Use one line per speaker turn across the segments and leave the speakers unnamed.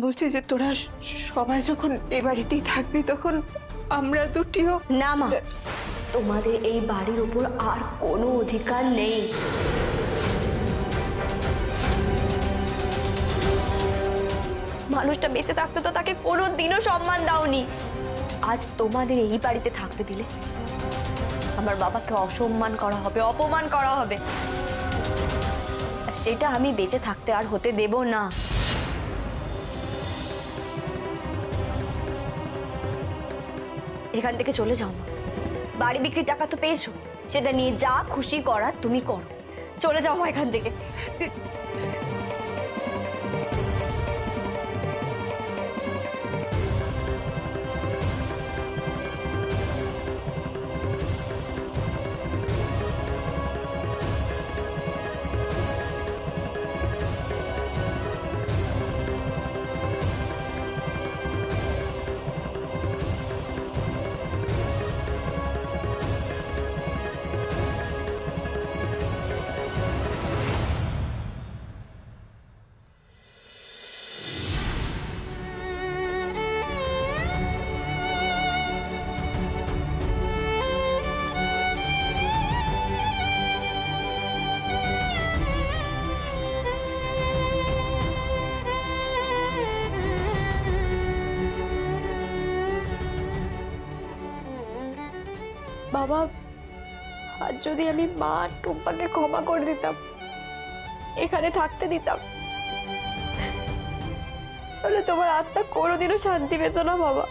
বলছি যে তোরা সবাই যখন এই বাড়িতেই থাকবি তখন আমরা দুটিও।
না মা, তোমাদের এই বাড়ির উপর আর কোনো অধিকার নেই। মানুষটা বেঁচে থাকতে তো তাকে কোনোদিনও সম্মান দাওনি। আজ তোমাদের এই বাড়িতে থাকতে দিলে আমার বাবাকে অসম্মান করা হবে, অপমান করা হবে, আর সেটা আমি বেঁচে থাকতে আর হতে দেব না। এখান থেকে চলে যাও মা। বাড়ি বিক্রির টাকা তো পেয়েছো, সেটা নিয়ে যা খুশি করার তুমি করো। চলে যাও মা এখান থেকে। বাবা, আজ যদি আমি মা টুম্পাকে ক্ষমা করে দিতাম, এখানে থাকতে দিতাম, তাহলে তোমার আত্মা কোনোদিনও শান্তি পেত না বাবা।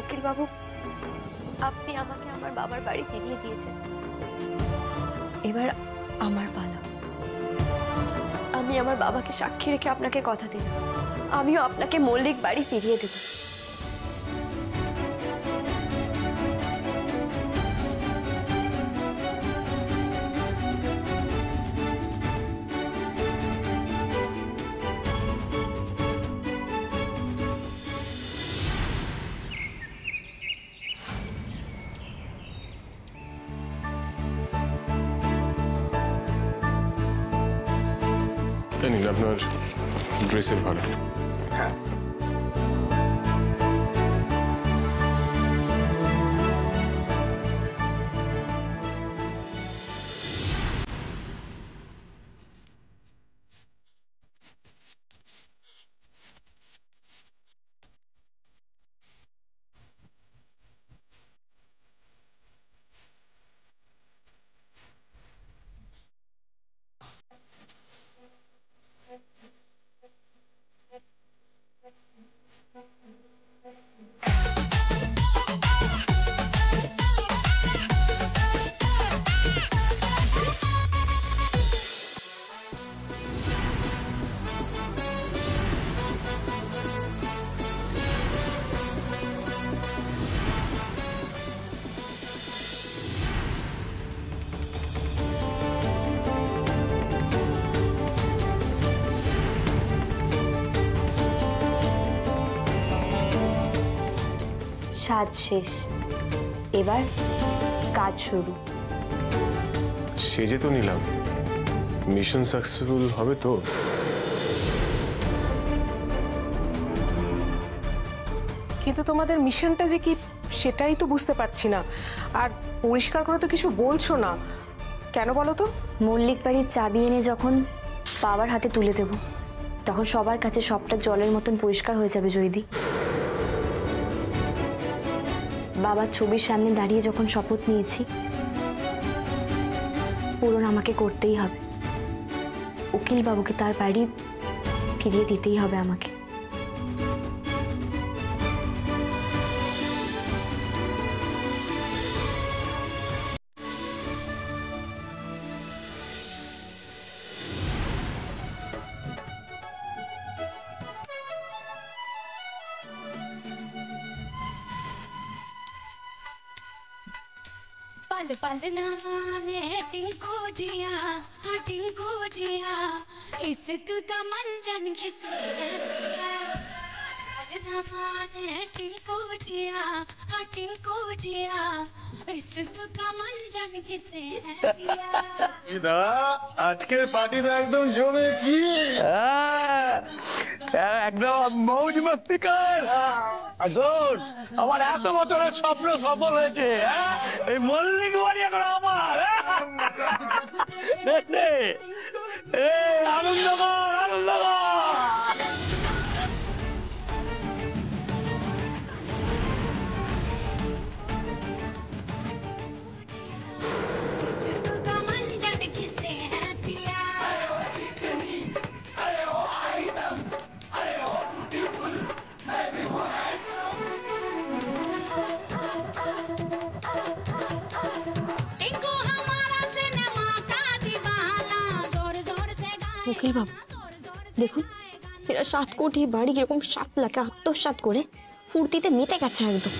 উকিল বাবু, আপনি আমাকে আমার বাবার বাড়ি ফিরিয়ে দিয়েছেন, এবার আমার পালা। আমি আমার বাবাকে সাক্ষী রেখে আপনাকে কথা দিলাম, আমিও আপনাকে মল্লিক বাড়ি ফিরিয়ে দেব।
আপনার ড্রেসের ভাড়া।
হ্যাঁ,
সাজ শেষ, এবার কাজ শুরু।
সেজে তো নিলাম, মিশন সাকসেসফুল হবে তো?
কিন্তু তোমাদের মিশনটা যে কি সেটাই তো বুঝতে পারছি না। আর পরিষ্কার করে তো কিছু বলছো না কেন বলো তো?
মল্লিক বাড়ির চাবি এনে যখন বাবার হাতে তুলে দেব, তখন সবার কাছে সবটা জলের মতন পরিষ্কার হয়ে যাবে জয়দি। বাবার ছবির সামনে দাঁড়িয়ে যখন শপথ নিয়েছি, পূরণ আমাকে করতেই হবে। উকিল বাবুকে তার বাড়ি ফিরিয়ে দিতেই হবে আমাকে।
पल पल नहाने टिंकू जिया, हाँ टिंकू जिया, इश्क का मंजन घिसे है पिया। पल नहाने टिंकू जिया, हाँ टिंकू जिया, इश्क का मंजन घिसे है पिया।
আজকের পার্টিটা একদম জমে কি একদম মৌজ মস্তি কর। আসুন, আমার এত বছরের স্বপ্ন সফল হয়েছে। এই মল্লিক বাড়ি এখন আমার। আনন্দ কর, আনন্দ কর।
इश्क का मंजन घिसे है पिया। टिंकू हमारा सिनेमा का दीवाना, जोर जोर से गाए
উকিল বাবু দেখুন, এরা 7 কোটি বাড়ি কিরকম 7 লাখে আত্মসাৎ করে ফুর্তিতে মেতে গেছে একদম।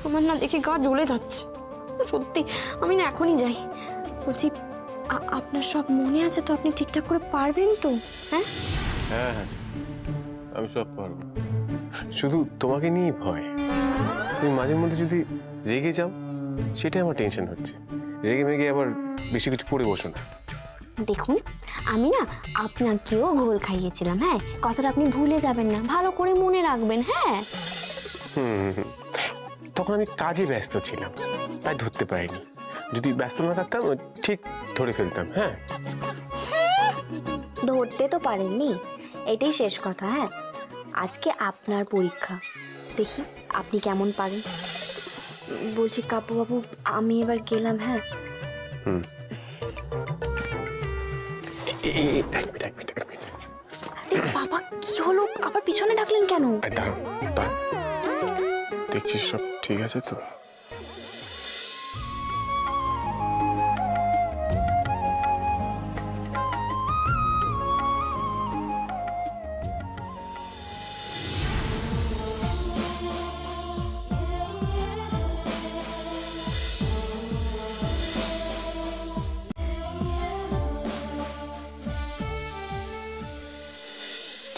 আমার না দেখে গা জ্বলে যাচ্ছে সত্যি। আমি না এখনই যাই। বলছি আপনার সব মনে আছে তো? আপনি ঠিকঠাক করে পারবেন তো? হ্যাঁ
হ্যাঁ হ্যাঁ, আমি সব পারবো। শুধু তোমাকে নিয়েই ভয়। তুমি মাঝে মধ্যে যদি রেগে যাও, সেটাই আমার টেনশন হচ্ছে। রেগে মেগে আবার বেশি কিছু পড়ে বসো না।
দেখুন, আমি না আপনাকেও ঘোল খাইয়েছিলাম। হ্যাঁ, কথাটা আপনি ভুলে যাবেন না, ভালো করে মনে রাখবেন। হ্যাঁ,
তখন আমি কাজে ব্যস্ত ছিলাম, তাই ধরতে পারিনি। যদি ব্যস্ত না থাকতাম ঠিক ধরে ফেলতাম। হ্যাঁ,
ধরতে তো পারেননি, এটাই শেষ কথা। হ্যাঁ, আজকে আপনার পরীক্ষা, দেখি আপনি কেমন পারেন। বলছি কাপু বাবু, আমি এবার গেলাম। হ্যাঁ, আরে বাবা, কি হলো? আবার পিছনে ডাকলেন কেন?
দেখছিস সব ঠিক আছে তো?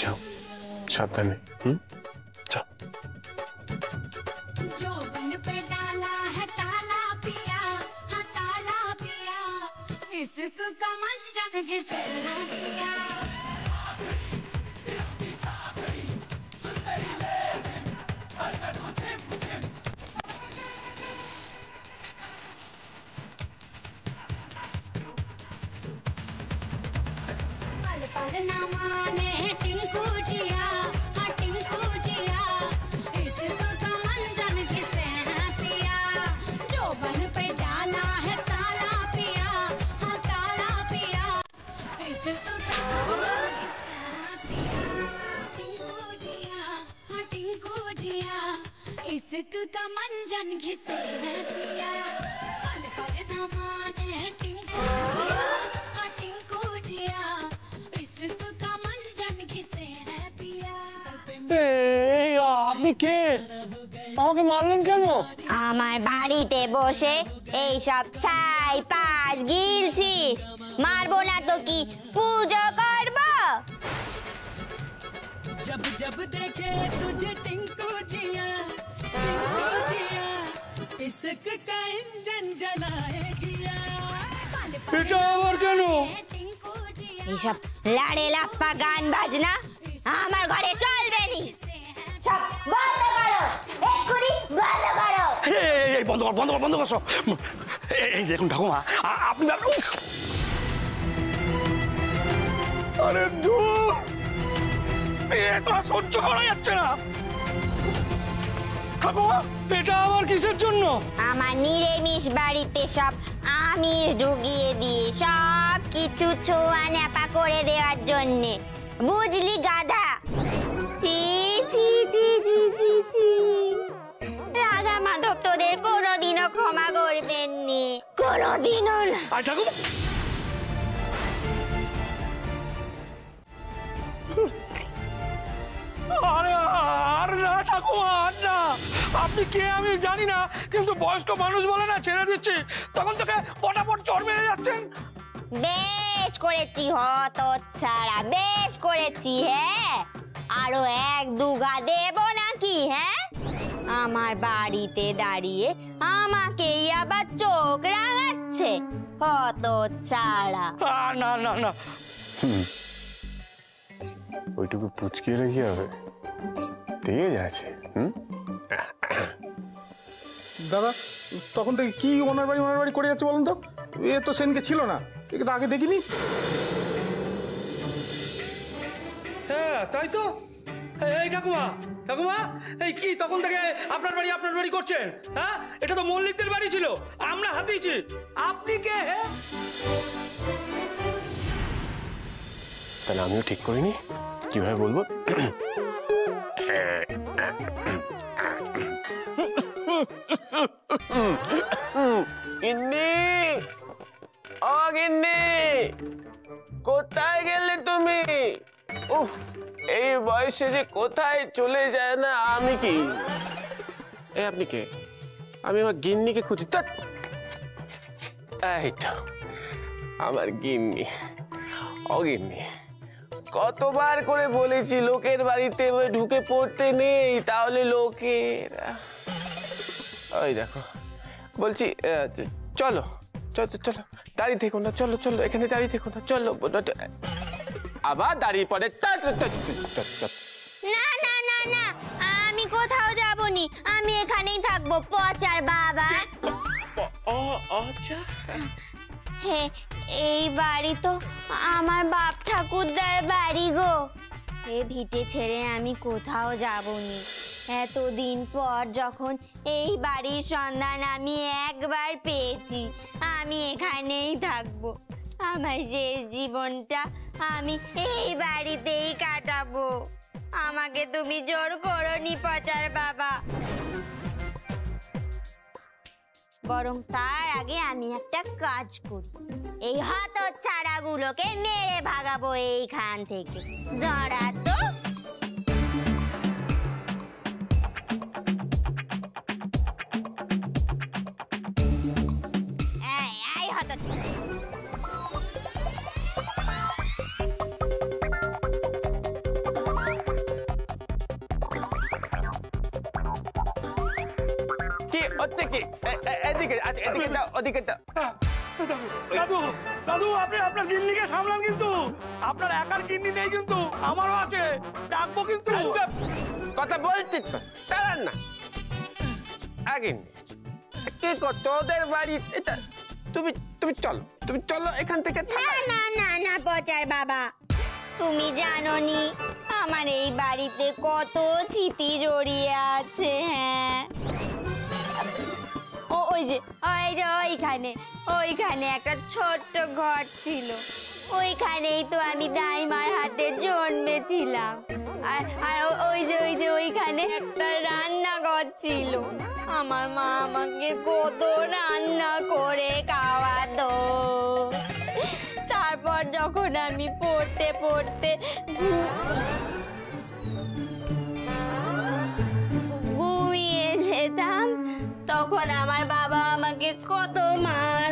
যাও সাবধানে। যাও।
जोबन पे डाला है ताला पिया, हाँ ताला पिया, इश्क का मंजन घिसे है पिया। पल पल न माने टिंकू जिया, हाँ टिंकू जिया, इश्क का मंजन घिसे है पिया। जोबन पे डाला है ताला पिया, हाँ ताला पिया, इश्क का मंजन घिसे है पिया। टिंकू जिया, हाँ टिंकू जिया, इश्क का मंजन घिसे है पिया। पल पल न माने टिंकू जिया, हाँ टिंकू जिया, इश्क का मंजन घिसे है पिया।
আপনি কে? আমাকে মারলেন কেন?
আমার বাড়িতে বসে এই সব ছাই পাশ গিলছিস? মারবো না তো কি পুজো করবো?
जब जब देखे तुझे टिंकू जिया, इश्क का इंजन जलाए जिया।
এটা আবার কেন?
এইসব লাড়ে লাপ্পা গান বাজনা আমার ঘরে চলবে নি। সব বন্ধ করো, এক্ষুনি বন্ধ করো।
এই বন্ধ কর, বন্ধ কর, বন্ধ কর সব। এই দেখুন ঠাকুমা, আপনি আরে দূর, এটা সহ্য করা যাচ্ছে না। ঠাকুমা, এটা আবার কিসের জন্য?
আমার নিরামিষ বাড়িতে সব আমিষ ঢুকিয়ে দিয়ে সব কিছু ছোঁয়া ন্যাপা করে দেওয়ার জন্যে, বুঝলি গাধা? ছি ছি ছি ছি ছি ছি। রাধা মাধব তোদের কোনোদিনও ক্ষমা করবেন নি, কোনোদিনও না।
ঠাকুমা, আরে আর না ঠাকুমা, আর না। আপনি আপনি কে আমি জানি না, কিন্তু বয়স্ক মানুষ বলে না ছেড়ে দিচ্ছি, তখন তোকে পটাপট চড় মেরে যাচ্ছেন।
বেশ করেছি হতচ্ছাড়া, বেশ করেছি। হ্যাঁ, আরো 1-2 দেব নাকি? হ্যাঁ, আমার বাড়িতে দাঁড়িয়ে আমাকেই আবার চোখ রাঙাচ্ছে, হতচ্ছাড়া।
না না না,
ওইটুকু পুচকি হলে কি হবে, তেজ আছে।
দাদা তখন থেকে কি ওনার বাড়ি করে যাচ্ছে বলুন তো? এ তো সেনকে ছিল না, একে তো আগে দেখিনি।
হ্যাঁ তাই তো। এই ঠাকুমা, ঠাকুমা, এই কি তখন থেকে আপনার বাড়ি করছেন? হ্যাঁ, এটা তো মল্লিকদের বাড়ি ছিল, আমরা হাতিয়েছি। আপনি কে?
তাহলে আমিও ঠিক করিনি, কিভাবে বলবো? গিন্নি, ও গিন্নি, কোথায় গেলে তুমি? উফ, এই বয়সে যে কোথায় চলে যায় না। আমি কি আপনি কে? আমি আমার গিন্নিকে খুঁজি। এই তো আমার গিন্নি। ও গিন্নি, কতবার করে বলেছি লোকের বাড়িতে ঢুকে পড়তে নেই, তাহলে লোকের। ওই দেখো, বলছি চলো চলো চলো, দাঁড়িয়ে থেকো না, চলো চলো, এখানে দাঁড়িয়ে থেকো না, চলো। আবার দাঁড়িয়ে পড়ে।
না না না না, আমি কোথাও যাবনি, আমি এখানেই থাকবো, পচার বাবা।
আচ্ছা,
হে, এই বাড়ি তো আমার বাপ ঠাকুরদার বাড়ি গো। এ ভিটে ছেড়ে আমি কোথাও যাবনি। এতদিন পর যখন এই বাড়ির সন্ধান আমি একবার পেয়েছি, আমি এখানেই থাকবো। আমার শেষ জীবনটা আমি এই বাড়িতেই কাটাবো। আমাকে তুমি জোর করোনি পচার বাবা, বরং তার আগে আমি একটা কাজ করি, এই হতচ্ছাড়াগুলোকে মেরে ভাগাবো এইখান থেকে। দাঁড়া তো। এই হতচ্ছাড়া,
কি হচ্ছে কি? এদিকে এদিকে দাও, ওদিকে দাও।
দাদু, দাদু, আপনি আপনার গিন্নিকে সামলান, কিন্তু আপনার একার গিন্নি নেই, কিন্তু আমারও আছে, ডাকবো কিন্তু।
কথা বলছি তো, দাঁড়ান না। আগে কি কর, তোদের বাড়ি এটা, তুমি তুমি চলো, তুমি চলো এখান থেকে।
না না না না পচার বাবা, তুমি জানোনি আমার এই বাড়িতে কত স্মৃতি জড়িয়ে আছে। হ্যাঁ, ওই যে ওইখানে একটা ছোট্ট ঘর ছিল, ওইখানেই তো আমি দাইমার হাতে জন্মেছিলাম। আর ওই যে ওইখানে একটা রান্নাঘর ছিল, আমার মা আমাকে কত রান্না করে খাওয়াতো। তারপর যখন আমি পড়তে পড়তে ঘুমিয়ে যেতাম, তখন আমার বাবা আমাকে কত মার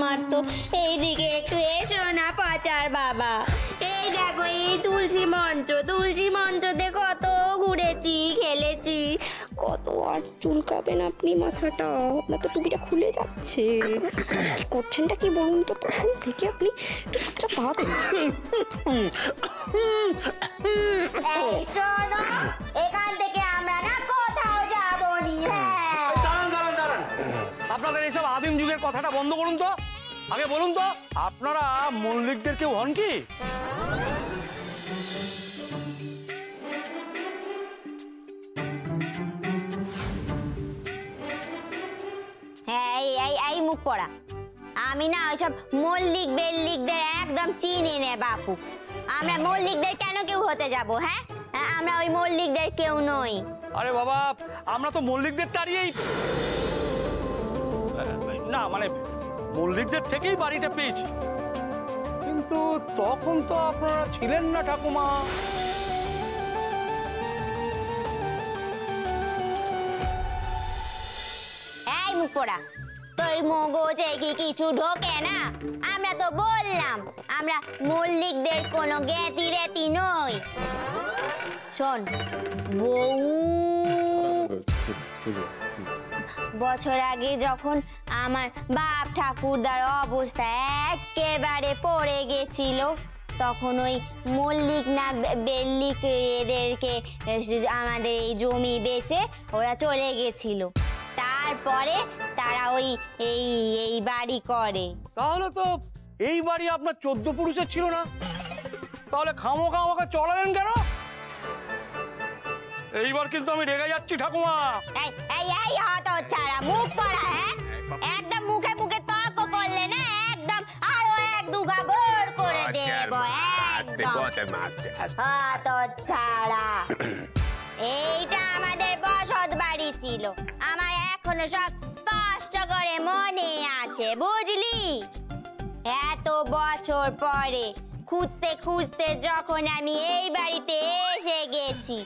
মারতো। এইদিকে একটু এসো না পচার বাবা, এই দেখো এই তুলসী মঞ্চতে কত ঘুরেছি, খেলেছি। কত আর চুলকাবেন আপনি মাথাটা, আপনার তো টুপিটা খুলে যাচ্ছে। করছেনটা কি বলুন তো, তখন থেকে আপনি চুপচাপ পাবেন। এখান থেকে আমরা না কোথাও যাবনি।
দাঁড়ান, আপনাদের এইসব আদিম যুগের কথাটা বন্ধ করুন তো। আগে বলুন তো, আপনারা মল্লিকদের কেউ হন কি?
এই মুখ পড়া, আমি না ওইসব মল্লিক বেল্লিকদের একদম চিনি নে বাপু। আমরা মল্লিকদের কেন কেউ হতে যাব? হ্যাঁ, আমরা ওই মল্লিকদের কেউ নই।
আরে বাবা, আমরা তো মল্লিকদের তাড়িয়েই, না মানে মল্লিকদের থেকেই বাড়িটা পেয়েছি, কিন্তু তখন তো আপনারা ছিলেন না ঠাকুমা।
মুখ পোড়া, তোর মগজে কি কিছু ঢোকে না? আমরা তো বললাম আমরা মল্লিকদের কোনো জ্ঞাতি রেতি নই। শোন, বহু বছর আগে যখন আমার বাপ ঠাকুরদার অবস্থা একেবারে পড়ে গেছিল, তখন ওই মল্লিক না বেল্লিক এদেরকে আমাদের এই জমি বেচে ওরা চলে গেছিল। তারপরে তারা ওই এই এই বাড়ি করে।
তাহলে তো এই বাড়ি আপনার 14 পুরুষের ছিল না, তাহলে খামোখা আমাকে চলালেন কেন? এইবার কিন্তু আমি রেগে যাচ্ছি ঠাকুমা।
এই এই এই হতচ্ছাড়া, মুখ পড়া, হ্যাঁ? একদম মুখে মুখে তর্ক করলে না একদম আরো এক দুঘা ভোর করে দেব। একদম হতচ্ছাড়া। এইটা আমাদের বসত বাড়ি ছিল, আমার এখনো সব স্পষ্ট করে মনে আছে, বুঝলি? এত বছর পরে খুঁজতে খুঁজতে যখন আমি এই বাড়িতে এসে গেছি,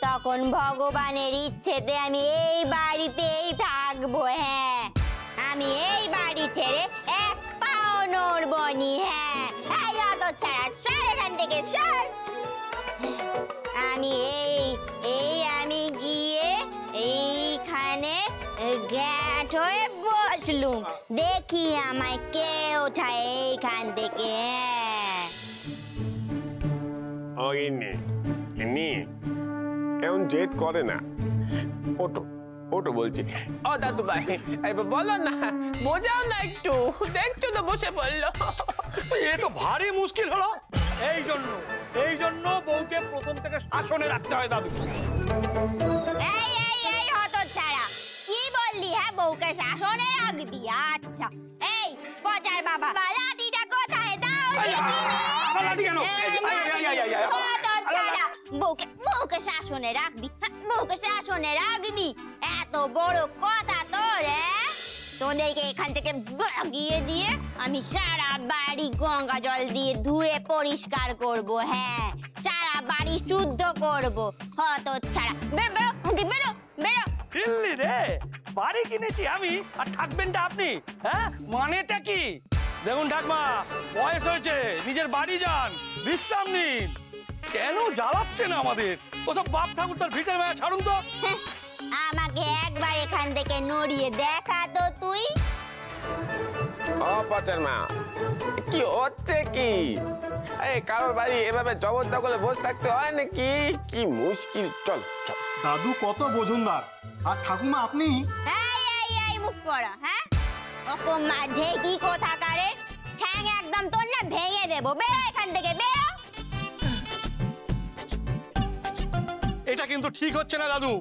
তখন ভগবানের ইচ্ছেতে আমি এই বাড়িতেই থাকবো। হ্যাঁ, আমি এই বাড়ি ছেড়ে এক পাও নড়বনি। হ্যাঁ, এই হতচ্ছাড়া, সর এখান থেকে, সর। আমি আমি গিয়ে এইখানে গ্যাট হয়ে বসলুম, দেখি আমায় কে ওঠায় এইখান থেকে।
এমন জেদ করে না, ওটো ওটো বলছি। ও দাদু ভাই, বলো না, বোঝাও না একটু, দেখছো তো বসে পড়লো।
এ তো ভারী মুশকিল হলো। এই জন্য বউকে প্রথম থেকে শাসনে রাখতে হয় দাদু।
এই এই এই হতচ্ছাড়া, কি বললি? হ্যাঁ, বউকে শাসনে রাখবি? আচ্ছা, এই পচার বাবা, লাঠিটা কোথায়? দাও দেখিনি।
লাঠি কেন?
হতচ্ছাড়া, বউকে শাসনে রাখবি, বউকে শাসনে রাখবি, এত বড় কথা তোর? তোদেরকে এখান থেকে ভাগিয়ে দিয়ে আমি সারা বাড়ি গঙ্গা জল দিয়ে ধুয়ে পরিষ্কার করব। হ্যাঁ, সারা বাড়ি শুদ্ধ করব। হতচ্ছাড়া, বেরো বেরো বেরো বেরো।
ফিরলি রে, বাড়ি কিনেছি আমি আর থাকবেনটা আপনি? হ্যাঁ, মানেটা কি? দেখুন ঠাকমা, বয়স হয়েছে, নিজের বাড়ি যান, বিশ্রাম নিন। কেন জ্বালাচ্ছেন আমাদের? ওসব বাপ ঠাকুর তার ভিটের মায়া ছাড়ুন তো।
আমাকে একবার এখান থেকে নড়িয়ে দেখা তো তুই।
ও পচার মা, কি হচ্ছে কি? এই কারোর বাড়ি এভাবে জবরদখলে বসে থাকতে হয় নাকি? কি মুশকিল। চল চল।
দাদু কত বোঝনদার, আর ঠাকুমা আপনি।
এই এই এই মুখ পড়া, হ্যাঁ? ওকো মাঝে কি কোথাকারে, ঠ্যাং একদম তোর না ভেঙে দেবো। বেরো এখান থেকে, বেরো।
এটা কিন্তু ঠিক হচ্ছে না দাদু,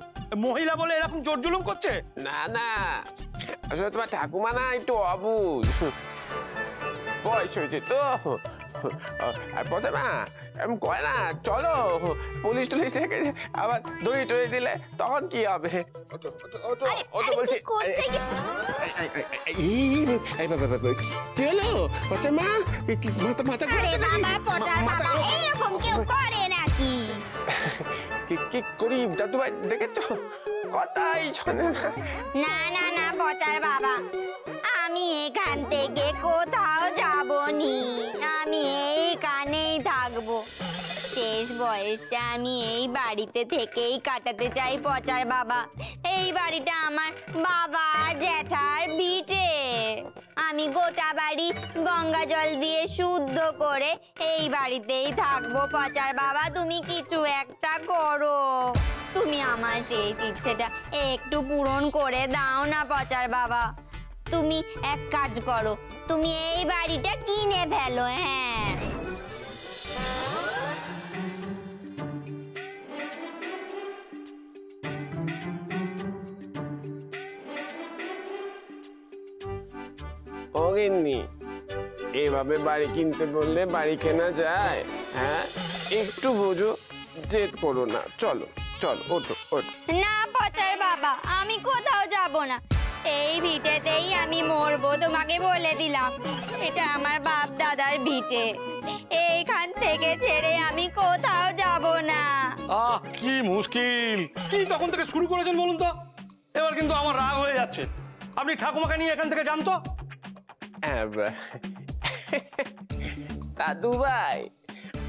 মহিলা বলে এরকম জোর জুলুম করছে।
না না, আসলে তোমার ঠাকুমা না একটু অবুঝ, বয়স হয়েছে তো। পচা মা এমন কয় না, চলো পুলিশ টুলিশ রেখে আবার দড়ি টড়ি দিলে তখন কি হবে? ওটো বলছি। কি হলো পচা মা? মাথা
এরকম কেউ করে নাকি?
কি করি দাদু ভাই, দেখেছো কথাই শোনে না।
না না না পচার বাবা, আমি এখান থেকে কোথাও যাব নি, আমি এইখানেই থাকবো। শেষ বয়সটা আমি এই বাড়িতে থেকেই কাটাতে চাই পচার বাবা। এই বাড়িটা আমার বাবা জ্যাঠার ভিটে। আমি গোটা বাড়ি গঙ্গা জল দিয়ে শুদ্ধ করে এই বাড়িতেই থাকবো পচার বাবা। তুমি কিছু একটা করো, তুমি আমার শেষ ইচ্ছেটা একটু পূরণ করে দাও না পচার বাবা। তুমি এক কাজ করো, তুমি এই বাড়িটা কিনে ফেলো। হ্যাঁ,
ওগিন্নি, এভাবে বাড়ি কিনতে বললে বাড়ি কেনা যায়? হ্যাঁ, একটু বোঝো, জেদ করো না। চলো চলো, ওঠো ওঠো।
না পচার বাবা, আমি কোথাও যাব না, এই ভিটেতেই আমি মরবো, তোমাকে বলে দিলাম। এটা আমার বাপ দাদার ভিটে, এইখান থেকে ছেড়ে আমি কোথাও যাব না।
কি মুশকিল! কি তখন থেকে শুরু করেছেন বলুন তো? এবার কিন্তু আমার রাগ হয়ে যাচ্ছে। আপনি ঠাকুমাকে নিয়ে এখান থেকে যান তো।
দাদু ভাই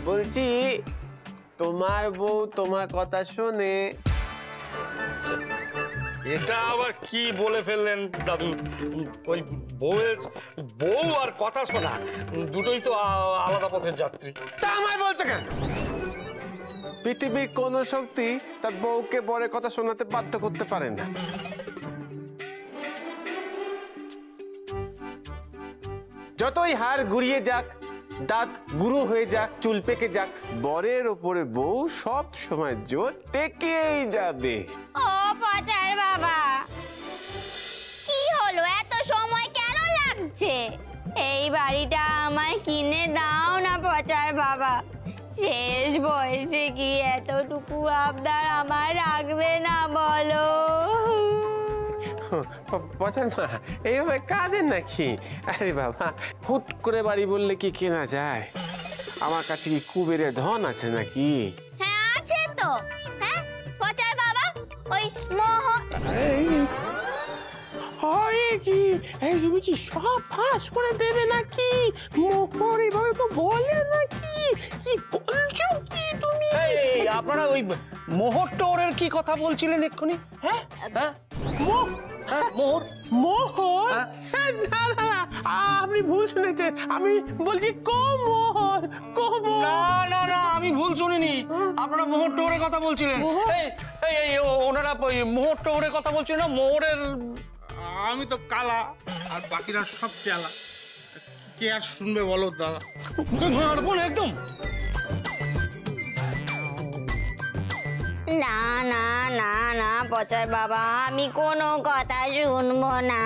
বলছি, তোমার বউ তোমার কথা শোনে?
এটা আবার কি বলে ফেললেন দাদু? ওই বউ আর কথা শোনা দুটোই তো আলাদা পথের যাত্রী।
তা আমায় বলছো কেন? পৃথিবীর কোন শক্তি তার বউকে বরের কথা শোনাতে বাধ্য করতে পারে না। যতই হাড় গুড়িয়ে যাক, দাঁত গুরু হয়ে যাক, চুল পেকে যাক, বরের ওপরে বউ সব সময় জোর টেকেই যাবে।
ও পচার বাবা, কি হলো, এত সময় কেন লাগছে? এই বাড়িটা আমায় কিনে দাও না পচার বাবা। শেষ বয়সে কি এতটুকু আবদার আমার রাখবে না বলো?
পচার মা এইভাবে কাঁদেন নাকি? আরে বাবা, হুট করে বাড়ি বললে কি কেনা যায়? আমার কাছে কি কুবেরের ধন আছে নাকি?
হ্যাঁ আছে তো। হ্যাঁ পচার বাবা, ওই
কি তুমি কি সব ফাঁস করে দেবে নাকি? মোহর এভাবে তো বলে নাকি? কি বলছো কি তুমি?
আপনারা ওই মোহর টোরের কি কথা বলছিলেন এক্ষুনি? হ্যাঁ হ্যাঁ মোহর
মোহর? না না, আপনি ভুল শুনেছেন। আমি বলছি কোমোহর।
না না না, আমি ভুল শুনিনি। আপনারা মোহর টোরের কথা বলছিলেন। এই ওনারা মোহর টোরের কথা বলছিলেন না? মোহরের
আমি তো কালা আর বাকিরা সব চেলা। কে আর শুনবে বলো দাদা?
একদম
না না না না পচার বাবা, আমি কোনো কথা শুনবো না।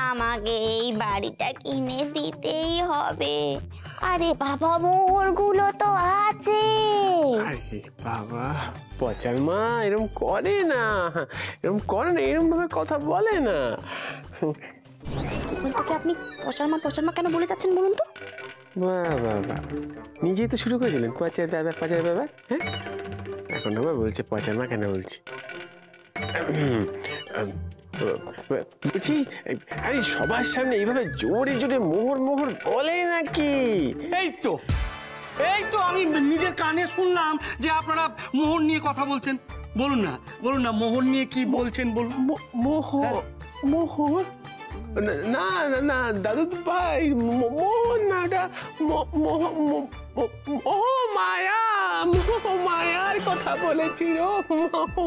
আমাকে এই বাড়িটা কিনে দিতেই হবে। আরে বাবা, মোহরগুলো তো আছে।
আরে বাবা, পচার মা এরকম করে না, এরকম করে না, এরকম ভাবে কথা বলে না।
আপনি পচার মা কেন বলে যাচ্ছেন বলুন তো?
বাবা নিজেই তো শুরু করেছিলেন পচার ব্যাপার। হ্যাঁ, এখন আবার বলছে পচার মা কেন বলছি? বলছি, আরে সবার সামনে এইভাবে জোরে জোরে মোহর বলে নাকি?
এই তো আমি নিজের কানে শুনলাম যে আপনারা মোহর নিয়ে কথা বলছেন। বলুন না মোহর নিয়ে কি বলছেন বলুন।
মোহর? না না না দাদু ভাই, মোহর না, মায়ার কথা বলেছিল।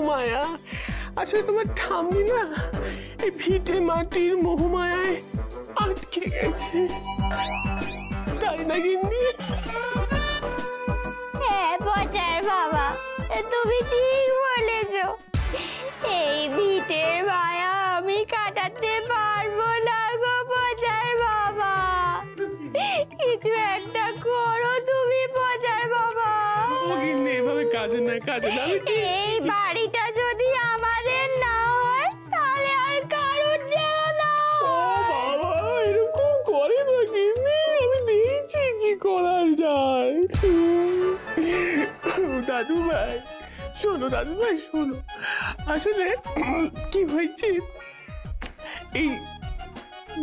মায়া আসলে তোমার ঠাম্মি না এই ভিটে মাটির মোহমায়ায় আটকে গেছে, তাই না গিন্নি?
হ্যাঁ পচার বাবা, তুমি ঠিক বলেছো। এই ভিটের মায়া আমি কাটাতে পারবো না গো পচার বাবা। কিছু একটা করো তুমি পচার বাবা।
এভাবে কাজে না।
এই বাড়িটা যদি আমাদের না হয় তাহলে আর কারোর দেও না।
ও বাবা, এরকম করে না গিন্নি, আমি দিয়েছি কি করা যায়। দাদু ভাই শোনো, আসলে কি হয়েছে, এই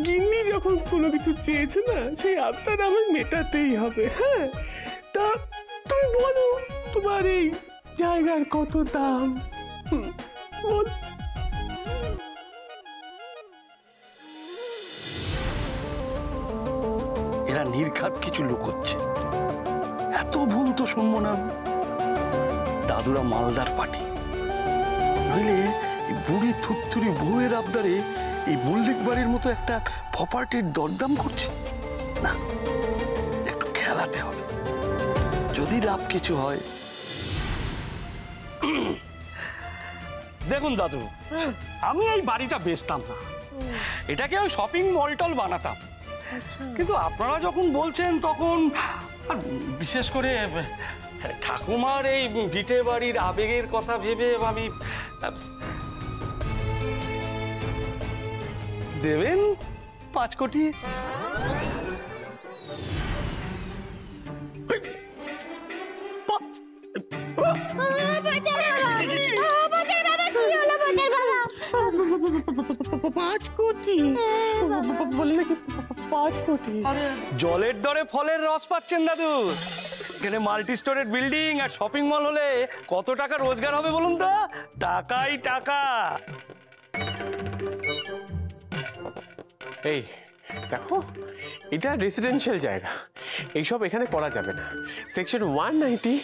গিন্নি যখন কোনো কিছু চেয়েছে না, সেই আবদার আমার মেটাতেই হবে। হ্যাঁ, তা তুমি বলো তোমার এই জায়গার কত দাম? বল।
এরা নির্ঘাত কিছু লুকোচ্ছে, এত ভুল তো শুনবো না। দাদুরা মালদার পার্টি, নইলে বুড়ি থুত্তুরি বউয়ের আবদারে এই মল্লিক বাড়ির মতো একটা প্রপার্টির দরদাম করছে না। একটু খেলাতে হবে, যদি লাভ কিছু হয়। দেখুন দাদু, আমি এই বাড়িটা বেচতাম না, এটাকে ওই শপিং মল বানাতাম। কিন্তু আপনারা যখন বলছেন তখন, আর বিশেষ করে ঠাকুমার এই ভিটে বাড়ির আবেগের কথা ভেবে আমি দেবেন 5 কোটি।
5 কোটি বলে নাকি 5 কোটি।
জলের দরে ফলের রস পাচ্ছেন দাদু। এখানে মাল্টি স্টোরেড বিল্ডিং আর শপিং মল হলে কত টাকা রোজগার হবে বলুন তো? টাকাই টাকা।
এই দেখো, এটা রেসিডেন্সিয়াল জায়গা, এইসব এখানে করা যাবে না। সেকশন 190।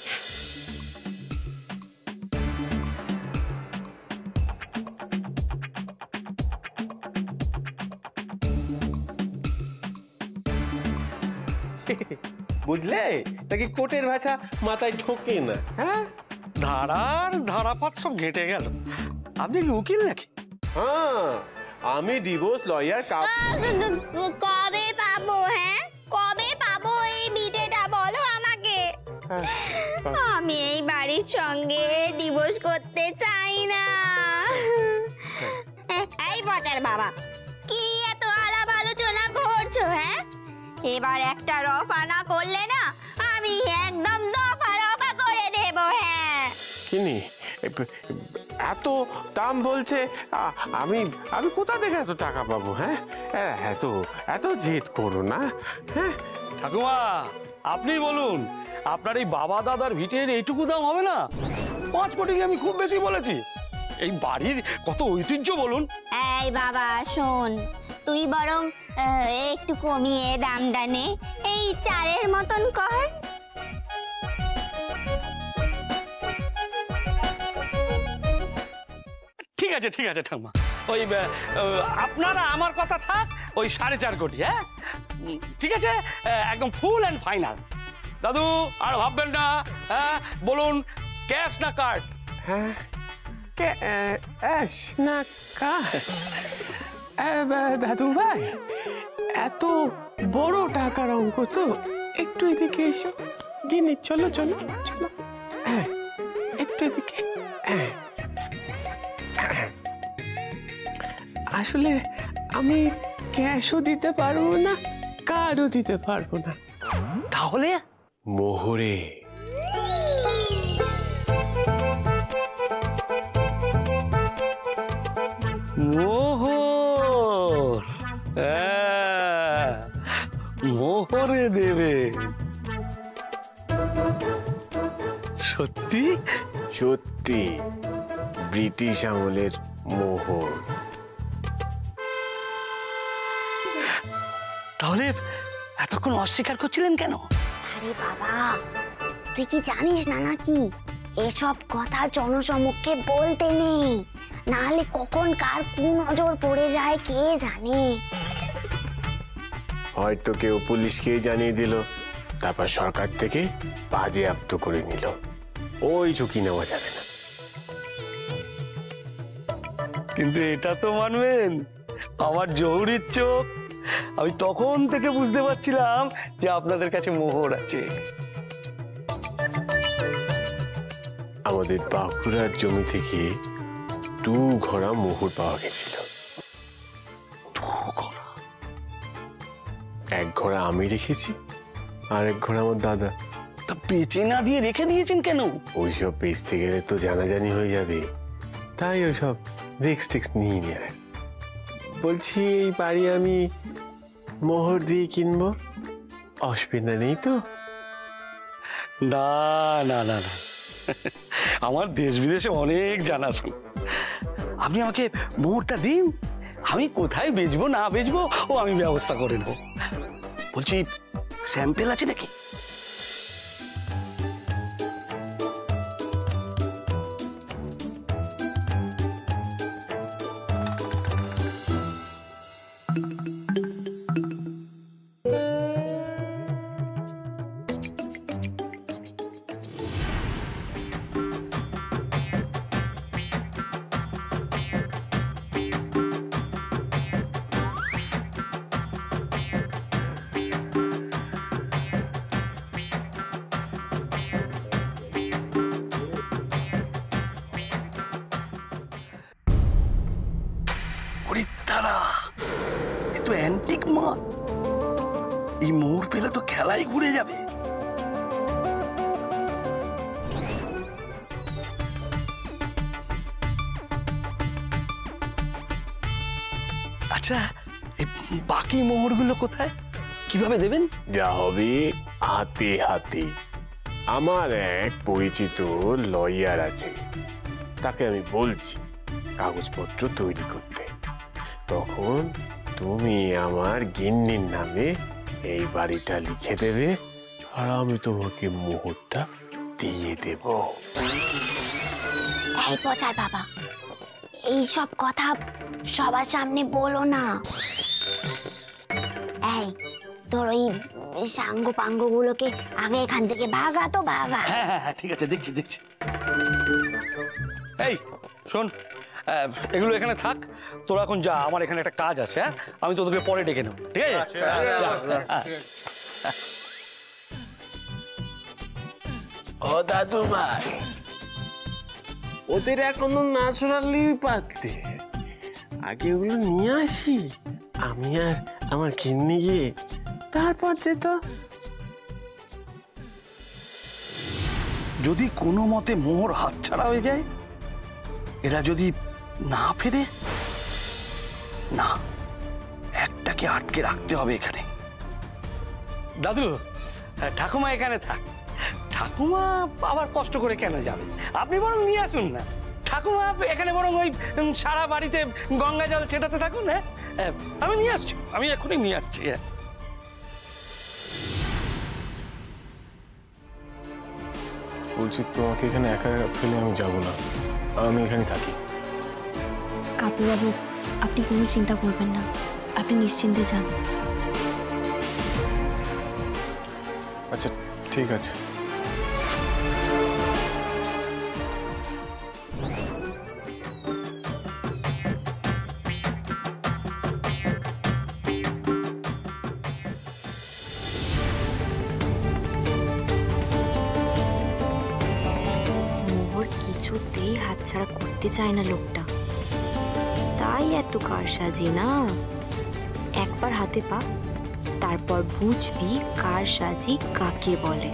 বুঝলে, নাকি কোর্টের ভাষা মাথায় ঢোকে না? হ্যাঁ,
ধারাপাত সব ঘেঁটে গেল। আপনি কি উকিল নাকি?
হ্যাঁ, আমি ডিভোর্স লয়ার।
কবে পাবো? হ্যাঁ, কবে পাবো এই বিটেটা বলো আমাকে। আমি এই বাড়ির সঙ্গে ডিভোর্স করতে চাই না। এই পচার বাবা, কি এত আলাপ আলোচনা করছো? হ্যাঁ, এবার একটা রফা না করলে না আমি একদম দফা রফা করে দেব। হ্যাঁ,
কিনি এত দাম বলছে, আমি আমি কোথা থেকে এত টাকা পাবো? হ্যাঁ, এত জেদ করো না। হ্যাঁ
ঠাকুমা, আপনি বলুন, আপনার এই বাবা দাদার ভিটের এইটুকু দাম হবে না? 5 কোটি আমি খুব বেশি বলেছি? এই বাড়ির কত ঐতিহ্য বলুন।
এই বাবা শোন, তুই বরং একটু কমিয়ে দামটা নে, এই 4-এর মতন কর।
ঠিক আছে ঠাকুমা, ওই আপনারা আমার কথা থাক, ওই 4.5 কোটি। হ্যাঁ ঠিক আছে, একদম ফুল অ্যান্ড ফাইনাল। দাদু আর ভাববেন না। হ্যাঁ বলুন, ক্যাশ না কার্ড?
হ্যাঁ, ক্যাশ না কার্ড? দাদু ভাই, এত বড় টাকার অঙ্ক তো, একটু এদিকে এসো। গিনি, চলো চলো চলো। হ্যাঁ, একটু এদিকে। আসলে আমি ক্যাশও দিতে পারবো না, কার্ডও দিতে পারবো না।
তাহলে
মোহরে।
মোহর? মোহরে দেবে? সত্যি?
সত্যি, ব্রিটিশ আমলের মোহর।
তাহলে এতক্ষণ অস্বীকার করছিলেন কেন?
আরে বাবা, তুই কি জানিস না নাকি এসব কথা জনসমক্ষে বলতে নেই, নাহলে কখন কার কোন নজর পড়ে যায় কে জানে।
হয়তো কেউ পুলিশকে জানিয়ে দিল, তারপর সরকার থেকে বাজেয়াপ্ত করে নিল। ওই ঝুঁকি নেওয়া যাবে না।
কিন্তু এটা তো মানবেন, আমার জহুরির চোখ। আমি তখন থেকে বুঝতে পারছিলাম যে আপনাদের কাছে মোহর আছে।
আমাদের বাঁকুড়ার জমি থেকে 2 ঘোড়া মোহর পাওয়া গেছিল।
2 ঘোড়া?
1 ঘোড়া আমি রেখেছি, আর 1 ঘোড়া আমার দাদা।
তা বেচে না দিয়ে রেখে দিয়েছেন কেন?
ওইসব বেচতে গেলে তো জানাজানি হয়ে যাবে, তাই ওইসব রিস্ক টিক্স নিয়ে নেয়। বলছি, এই বাড়ি আমি মোহর দিয়ে কিনবো, অসুবিধা নেই তো?
না না না না, আমার দেশ বিদেশে অনেক জানাশোনা। আপনি আমাকে মোহরটা দিন, আমি কোথায় বেচবো না বেচবো ও আমি ব্যবস্থা করে নেব। বলছি, স্যাম্পেল আছে নাকি? এ তো অ্যান্টিক মাল, এই মোহর পেলে তো খেলাই ঘুরে যাবে।
আচ্ছা এই বাকি মোহরগুলো কোথায়, কিভাবে দেবেন?
যা হবে হাতে হাতে। আমার এক পরিচিত লয়ার আছে, তাকে আমি বলছি কাগজপত্র তৈরি করতে। তখন তুমি আমার গিন্নির নামে এই বাড়িটা লিখে দেবে, আর আমি তোমাকে মোহরটা দিয়ে দেব।
এই পচার বাবা, এই সব কথা সবার সামনে বলো না। এই তোর ওই সাঙ্গ পাঙ্গ গুলোকে আগে এখান থেকে ভাগা তো ভাগা।
হ্যাঁ হ্যাঁ হ্যাঁ, ঠিক আছে, দেখছি দেখছি। এই শোন, এগুলো এখানে থাক, তোরা এখন যা, আমার এখানে একটা কাজ আছে। হ্যাঁ, আমি তোদেরকে পরে ডেকে নেব, ঠিক আছে?
ও দাদু ভাই, ওদের এখনো না সরালেই পারতে। আগে ওগুলো নিয়ে আসি আমি আর আমার গিন্নি গিয়ে, তারপর যেত।
যদি কোনো মতে মোহর হাতছাড়া হয়ে যায়, এরা যদি না ফেরে, না, একটাকে আটকে রাখতে হবে এখানে। দাদু, ঠাকুমা এখানে থাক। ঠাকুমা আবার কষ্ট করে কেন যাবে, আপনি বরং নিয়ে আসুন না। ঠাকুমা এখানে বরং ওই সারা বাড়িতে গঙ্গা জল ছেটাতে থাকুন। হ্যাঁ, আমি নিয়ে আসছি, আমি এখনই নিয়ে আসছি। হ্যাঁ,
বলছি তোমাকে এখানে একা ফেলে আমি যাব না, আমি এখানে থাকি।
কাপুবাবু, আপনি কোনো চিন্তা করবেন না, আপনি নিশ্চিন্তে যান।
আচ্ছা ঠিক আছে।
কিছুতেই হাতছাড়া করতে চায় না লোকটা, তাই এত কারসাজি না। একবার হাতে পা, তারপর বুঝবি কারসাজি কাকে বলে।